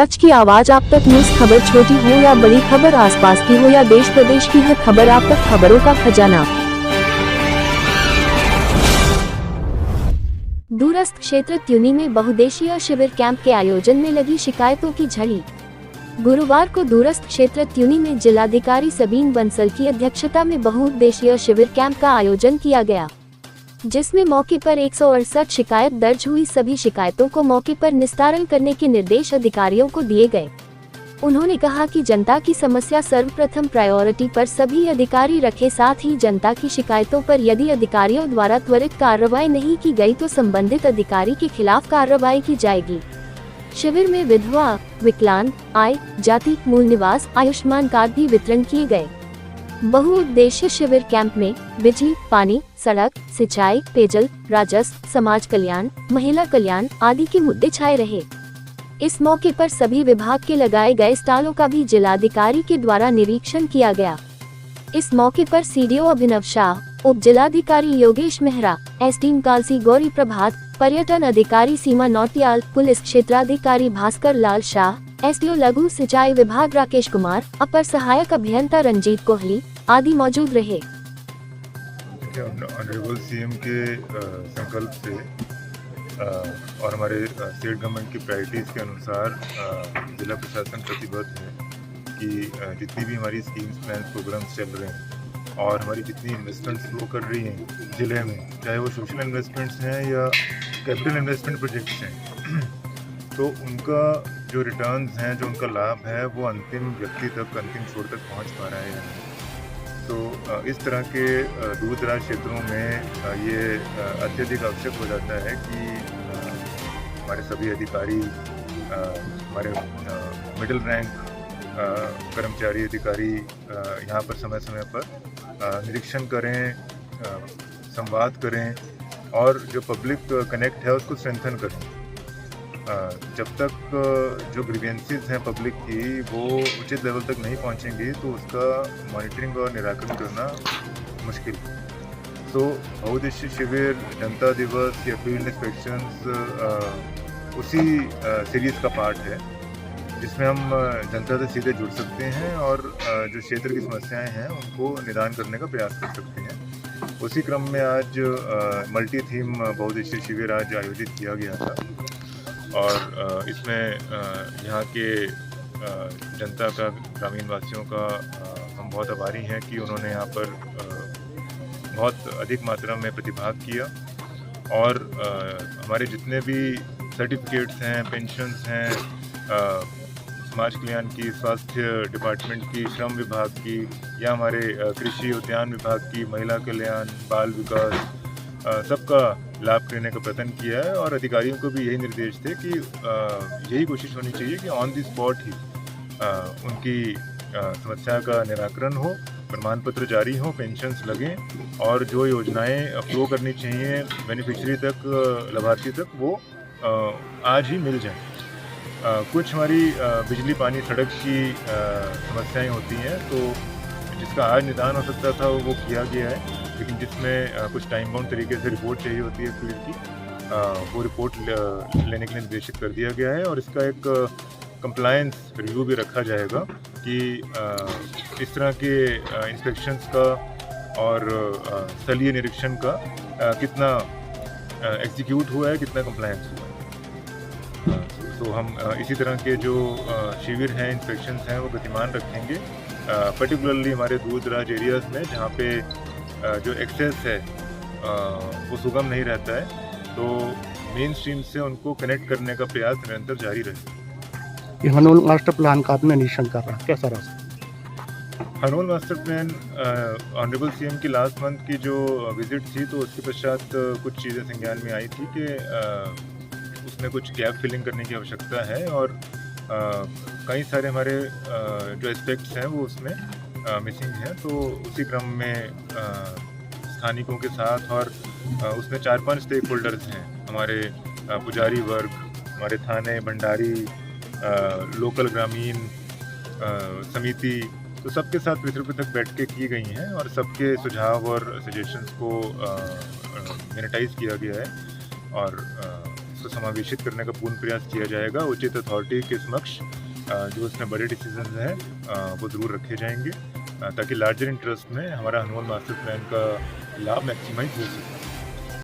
सच की आवाज आप तक। न्यूज खबर छोटी हो या बड़ी खबर, आसपास की हो या देश प्रदेश की, हर खबर आप तक। खबरों का खजाना। दूरस्थ क्षेत्र त्यूनी में बहुउद्देशीय शिविर कैंप के आयोजन में लगी शिकायतों की झड़ी। गुरुवार को दूरस्थ क्षेत्र त्यूनी में जिलाधिकारी सबीन बंसल की अध्यक्षता में बहुउद्देशीय शिविर कैंप का आयोजन किया गया, जिसमें मौके पर 168 शिकायत दर्ज हुई। सभी शिकायतों को मौके पर निस्तारण करने के निर्देश अधिकारियों को दिए गए। उन्होंने कहा कि जनता की समस्या सर्वप्रथम प्रायोरिटी पर सभी अधिकारी रखे, साथ ही जनता की शिकायतों पर यदि अधिकारियों द्वारा त्वरित कार्रवाई नहीं की गई तो संबंधित अधिकारी के खिलाफ कार्रवाई की जाएगी। शिविर में विधवा, विकलांग, आय, जाति, मूल निवास, आयुष्मान कार्ड भी वितरण किए गए। बहुउद्देशीय शिविर कैंप में बिजली, पानी, सड़क, सिंचाई, पेयजल, राजस्व, समाज कल्याण, महिला कल्याण आदि के मुद्दे छाए रहे। इस मौके पर सभी विभाग के लगाए गए स्टॉलों का भी जिलाधिकारी के द्वारा निरीक्षण किया गया। इस मौके पर सीडीओ अभिनव शाह, उप जिलाधिकारी योगेश मेहरा, एसडीएम कालसी गौरी प्रभात, पर्यटन अधिकारी सीमा नौटियाल, पुलिस क्षेत्राधिकारी भास्कर लाल शाह, एसडीओ लघु सिंचाई विभाग राकेश कुमार, अपर सहायक अभियंता रंजीत कोहली आदि मौजूद रहे। ऑनरेबल सीएम के संकल्प से और हमारे स्टेट गवर्नमेंट की प्रायोरिटीज़ के अनुसार जिला प्रशासन प्रतिबद्ध है कि जितनी भी हमारी स्कीम्स, प्लान, प्रोग्राम्स चल रहे हैं और हमारी जितनी इन्वेस्टमेंट्स फ्लो कर रही हैं ज़िले में, चाहे वो सोशल इन्वेस्टमेंट्स हैं या कैपिटल इन्वेस्टमेंट प्रोजेक्ट्स हैं, तो उनका जो रिटर्न्स हैं, जो उनका लाभ है, वो अंतिम व्यक्ति तक, अंतिम छोर तक पहुंच पा रहा है या नहीं। तो इस तरह के दूर दराज क्षेत्रों में ये अत्यधिक आवश्यक हो जाता है कि हमारे सभी अधिकारी, हमारे मिडिल रैंक कर्मचारी अधिकारी यहाँ पर समय समय पर निरीक्षण करें, संवाद करें और जो पब्लिक कनेक्ट है उसको स्ट्रेंथन करें। जब तक जो ग्रीवेंसेस हैं पब्लिक की वो उचित लेवल तक नहीं पहुंचेंगी तो उसका मॉनिटरिंग और निराकरण करना मुश्किल है। तो बहुउद्देशीय शिविर, जनता दिवस या फील्ड इंस्पेक्शंस उसी सीरीज़ का पार्ट है जिसमें हम जनता से सीधे जुड़ सकते हैं और जो क्षेत्र की समस्याएं हैं उनको निदान करने का प्रयास कर सकते हैं। उसी क्रम में आज मल्टी थीम बहुउद्देशीय शिविर आज आयोजित किया गया था और इसमें यहाँ के जनता का, ग्रामीण वासियों का हम बहुत आभारी हैं कि उन्होंने यहाँ पर बहुत अधिक मात्रा में प्रतिभाग किया और हमारे जितने भी सर्टिफिकेट्स हैं, पेंशन्स हैं, समाज कल्याण की, स्वास्थ्य डिपार्टमेंट की, श्रम विभाग की या हमारे कृषि उद्यान विभाग की, महिला कल्याण, बाल विकास, सबका लाभ लेने का प्रयत्न किया है। और अधिकारियों को भी यही निर्देश थे कि यही कोशिश होनी चाहिए कि ऑन द स्पॉट ही उनकी समस्या का निराकरण हो, प्रमाण पत्र जारी हो, पेंशन्स लगें और जो योजनाएं फ्लो करनी चाहिए बेनिफिशियरी तक, लाभार्थी तक, वो आज ही मिल जाएं। कुछ हमारी बिजली, पानी, सड़क की समस्याएं होती हैं तो जिसका आज निदान हो सकता था वो किया गया है, लेकिन जिसमें कुछ टाइम बाउंड तरीके से रिपोर्ट चाहिए होती है फील्ड की, वो रिपोर्ट लेने के लिए निर्देशित कर दिया गया है और इसका एक कंप्लायंस रिव्यू भी रखा जाएगा कि इस तरह के इंस्पेक्शंस का और स्थलीय निरीक्षण का कितना एग्जीक्यूट हुआ है, कितना कंप्लायंस हुआ है। तो हम इसी तरह के जो शिविर हैं, इंस्पेक्शंस हैं, वो गतिमान रखेंगे, पर्टिकुलरली हमारे दूर दराज एरियाज़ में जहाँ पे जो एक्सेस है वो सुगम नहीं रहता है, तो मेन स्ट्रीम से उनको कनेक्ट करने का प्रयास निरंतर जारी रहे। ये हनोल मास्टर प्लान का आपने निरीक्षण कर रहा है, कैसा रहा? Hanol master plan honourable CM की लास्ट मंथ की जो विजिट थी तो उसके पश्चात कुछ चीज़ें संज्ञान में आई थी कि उसमें कुछ गैप फिलिंग करने की आवश्यकता है और कई सारे हमारे जो एस्पेक्ट्स हैं वो उसमें मिसिंग हैं। तो उसी क्रम में स्थानिकों के साथ और उसमें 4-5 स्टेक होल्डर्स हैं, हमारे पुजारी वर्ग, हमारे थाने, भंडारी, लोकल ग्रामीण समिति, तो सबके साथ पृथक बैठकें की गई हैं और सबके सुझाव और सजेशंस को मिनिटाइज किया गया है और उसको समावेशित करने का पूर्ण प्रयास किया जाएगा। उचित अथॉरिटी के समक्ष जो उसमें बड़े डिसीजन हैं वो ज़रूर रखे जाएंगे ताकि लार्जर इंटरेस्ट में हमारा हनुमान मास्टर प्लान का लाभ मैक्सिमाइज हो सके।